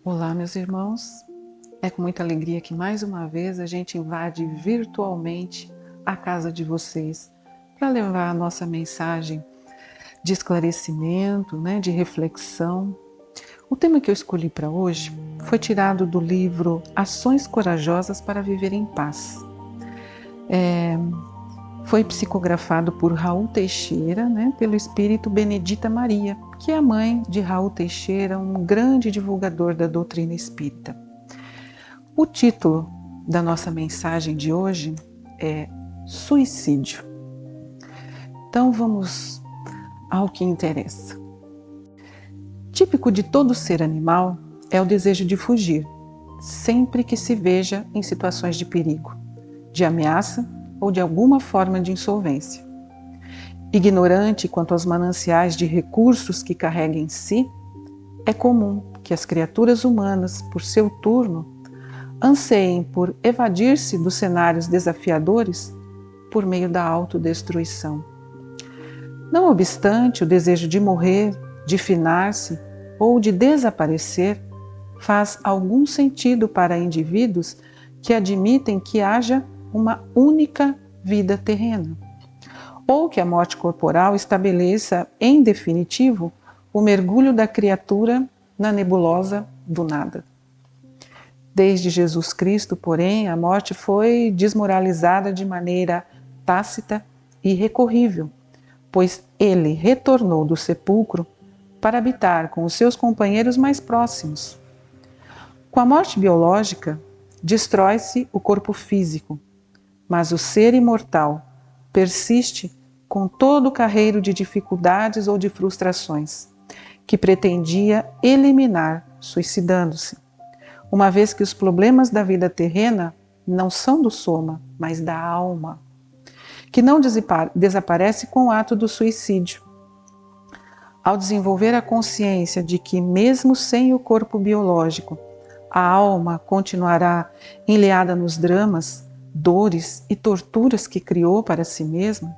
Olá, meus irmãos. É com muita alegria que mais uma vez a gente invade virtualmente a casa de vocês para levar a nossa mensagem de esclarecimento, de reflexão. O tema que eu escolhi para hoje foi tirado do livro Ações Corajosas para Viver em Paz. Foi psicografado por Raul Teixeira, pelo espírito Benedita Maria, que é a mãe de Raul Teixeira, um grande divulgador da doutrina espírita. O título da nossa mensagem de hoje é Suicídio. Então vamos ao que interessa. Típico de todo ser animal é o desejo de fugir, sempre que se veja em situações de perigo, de ameaça ou de alguma forma de insolvência. Ignorante quanto aos mananciais de recursos que carrega em si, é comum que as criaturas humanas, por seu turno, anseiem por evadir-se dos cenários desafiadores por meio da autodestruição. Não obstante, o desejo de morrer, de finar-se ou de desaparecer faz algum sentido para indivíduos que admitem que haja uma única vida terrena, ou que a morte corporal estabeleça, em definitivo, o mergulho da criatura na nebulosa do nada. Desde Jesus Cristo, porém, a morte foi desmoralizada de maneira tácita e irrecorrível, pois ele retornou do sepulcro para habitar com os seus companheiros mais próximos. Com a morte biológica, destrói-se o corpo físico, mas o ser imortal persiste com todo o carreiro de dificuldades ou de frustrações, que pretendia eliminar suicidando-se, uma vez que os problemas da vida terrena não são do soma, mas da alma, que não desaparece com o ato do suicídio. Ao desenvolver a consciência de que, mesmo sem o corpo biológico, a alma continuará enleada nos dramas, dores e torturas que criou para si mesma,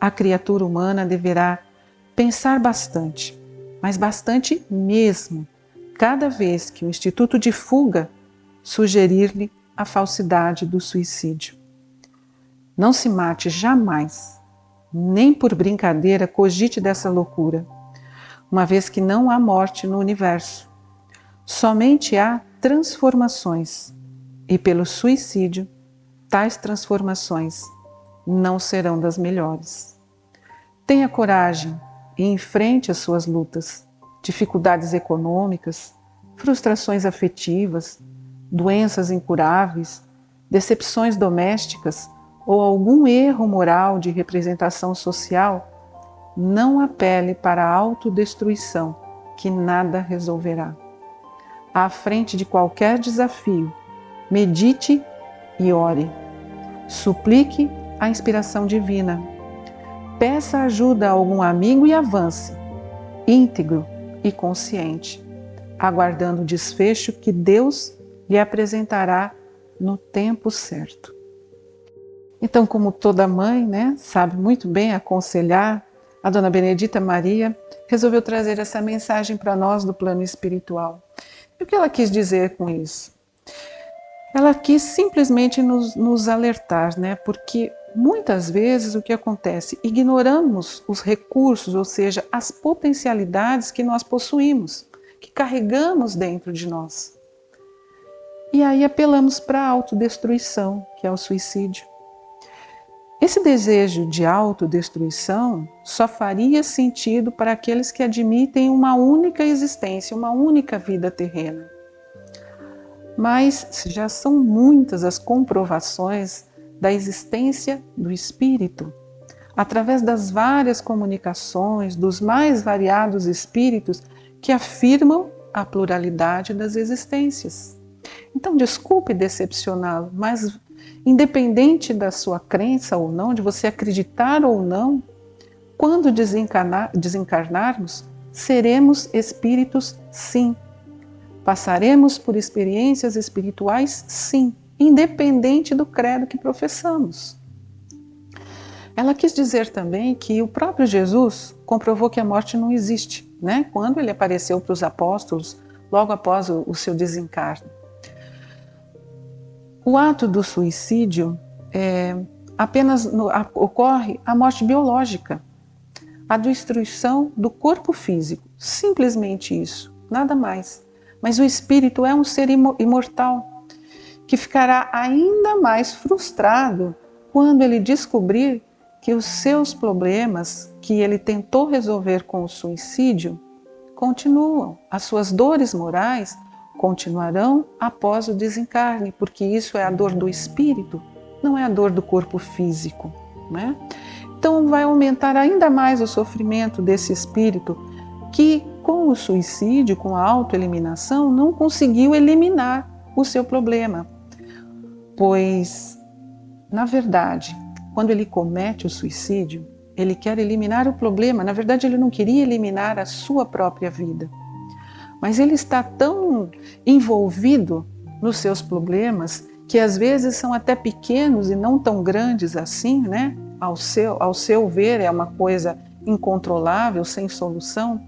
a criatura humana deverá pensar bastante, mas bastante mesmo, cada vez que o instituto de fuga sugerir-lhe a falsidade do suicídio. Não se mate jamais, nem por brincadeira cogite dessa loucura, uma vez que não há morte no universo. Somente há transformações, e pelo suicídio, tais transformações não serão das melhores. Tenha coragem e enfrente as suas lutas, dificuldades econômicas, frustrações afetivas, doenças incuráveis, decepções domésticas ou algum erro moral de representação social. Não apele para a autodestruição, que nada resolverá. À frente de qualquer desafio, medite e ore. Suplique a inspiração divina. Peça ajuda a algum amigo e avance, íntegro e consciente, aguardando o desfecho que Deus lhe apresentará no tempo certo. Então, como toda mãe, sabe muito bem aconselhar, a Dona Benedita Maria resolveu trazer essa mensagem para nós do plano espiritual. E o que ela quis dizer com isso? Ela quis simplesmente nos alertar, porque muitas vezes o que acontece? Ignoramos os recursos, ou seja, as potencialidades que nós possuímos, que carregamos dentro de nós. E aí apelamos para a autodestruição, que é o suicídio. Esse desejo de autodestruição só faria sentido para aqueles que admitem uma única existência, uma única vida terrena. Mas já são muitas as comprovações da existência do espírito, através das várias comunicações dos mais variados espíritos que afirmam a pluralidade das existências. Então, desculpe decepcioná-lo, mas independente da sua crença ou não, de você acreditar ou não, quando desencarnarmos, seremos espíritos, sim. Passaremos por experiências espirituais, sim, independente do credo que professamos. Ela quis dizer também que o próprio Jesus, comprovou que a morte não existe, né? Quando ele apareceu para os apóstolos, logo após o seu desencarne. O ato do suicídio apenas ocorre a morte biológica, a destruição do corpo físico, simplesmente isso, nada mais. Mas o espírito é um ser imortal, que ficará ainda mais frustrado quando ele descobrir que os seus problemas que ele tentou resolver com o suicídio continuam, as suas dores morais continuarão após o desencarne, porque isso é a dor do espírito, não é a dor do corpo físico, né? Então vai aumentar ainda mais o sofrimento desse espírito que com o suicídio, com a autoeliminação, não conseguiu eliminar o seu problema. Pois, na verdade, quando ele comete o suicídio, ele quer eliminar o problema. Na verdade, ele não queria eliminar a sua própria vida. Mas ele está tão envolvido nos seus problemas, que às vezes são até pequenos e não tão grandes assim, né? Ao seu ver, é uma coisa incontrolável, sem solução.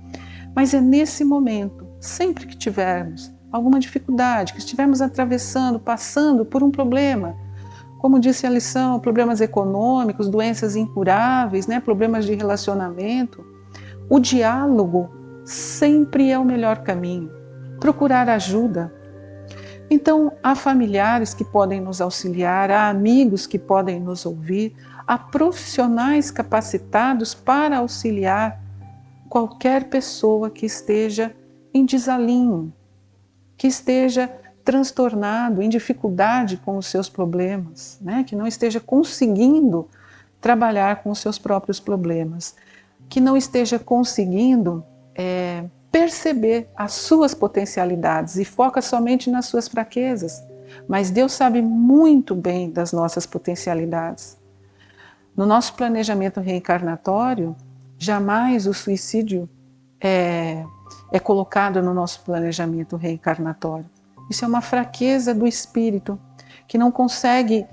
Mas é nesse momento, sempre que tivermos alguma dificuldade, que estivermos atravessando, passando por um problema, como disse a lição, problemas econômicos, doenças incuráveis, né? Problemas de relacionamento, o diálogo sempre é o melhor caminho. Procurar ajuda. Então, há familiares que podem nos auxiliar, há amigos que podem nos ouvir, há profissionais capacitados para auxiliar qualquer pessoa que esteja em desalinho, que esteja transtornado, em dificuldade com os seus problemas, né? Que não esteja conseguindo trabalhar com os seus próprios problemas, que não esteja conseguindo perceber as suas potencialidades e foca somente nas suas fraquezas. Mas Deus sabe muito bem das nossas potencialidades. No nosso planejamento reencarnatório, jamais o suicídio é colocado no nosso planejamento reencarnatório. Isso é uma fraqueza do espírito, que não consegue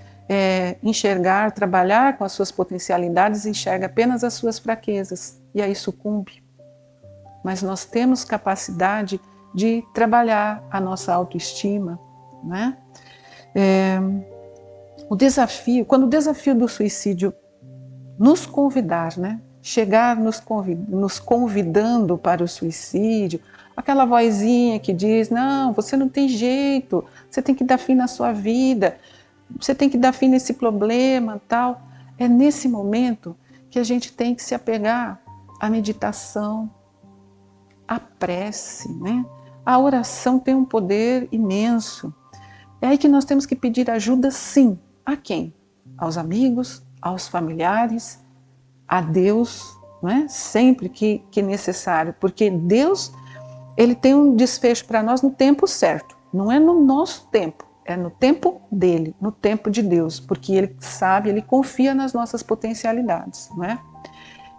enxergar, trabalhar com as suas potencialidades, enxerga apenas as suas fraquezas e aí sucumbe. Mas nós temos capacidade de trabalhar a nossa autoestima, né? Quando o desafio do suicídio nos convidar, né? Chegar nos convidando para o suicídio, aquela vozinha que diz, não, você não tem jeito, você tem que dar fim na sua vida, você tem que dar fim nesse problema, tal. É nesse momento que a gente tem que se apegar à meditação, à prece, né? A oração tem um poder imenso. É aí que nós temos que pedir ajuda, sim. A quem? Aos amigos, aos familiares, a Deus, não é? Sempre que necessário, porque Deus, ele tem um desfecho para nós no tempo certo, não é no nosso tempo, é no tempo dele, no tempo de Deus, porque ele sabe, ele confia nas nossas potencialidades, não é?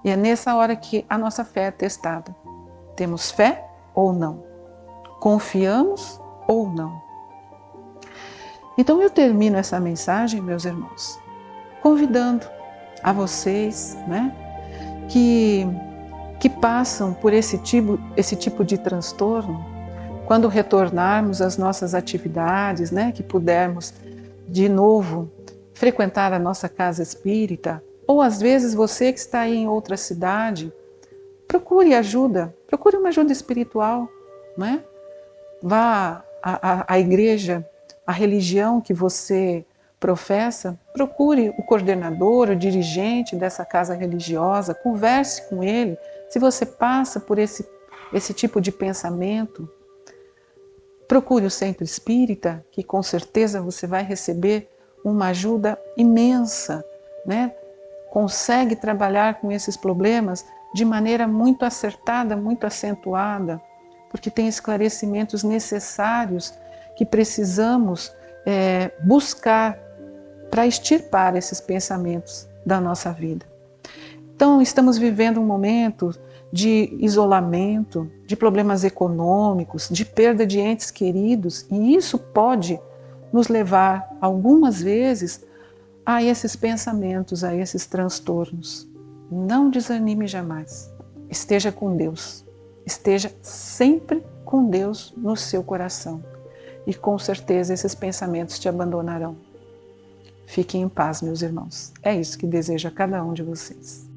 E é nessa hora que a nossa fé é testada. Temos fé ou não? Confiamos ou não? Então eu termino essa mensagem, meus irmãos, convidando a vocês, né, que passam por esse tipo de transtorno, quando retornarmos às nossas atividades, né, que pudermos de novo frequentar a nossa casa espírita, ou às vezes você que está aí em outra cidade, procure ajuda, procure uma ajuda espiritual, né? Vá à igreja, à religião que você professa, procure o coordenador, o dirigente dessa casa religiosa, converse com ele. Se você passa por esse tipo de pensamento, procure o centro espírita, que com certeza você vai receber uma ajuda imensa, né? Consegue trabalhar com esses problemas de maneira muito acertada, muito acentuada, porque tem esclarecimentos necessários que precisamos buscar para extirpar esses pensamentos da nossa vida. Então, estamos vivendo um momento de isolamento, de problemas econômicos, de perda de entes queridos, e isso pode nos levar, algumas vezes, a esses pensamentos, a esses transtornos. Não desanime jamais. esteja com Deus. Esteja sempre com Deus no seu coração. E com certeza esses pensamentos te abandonarão. Fiquem em paz, meus irmãos. É isso que desejo a cada um de vocês.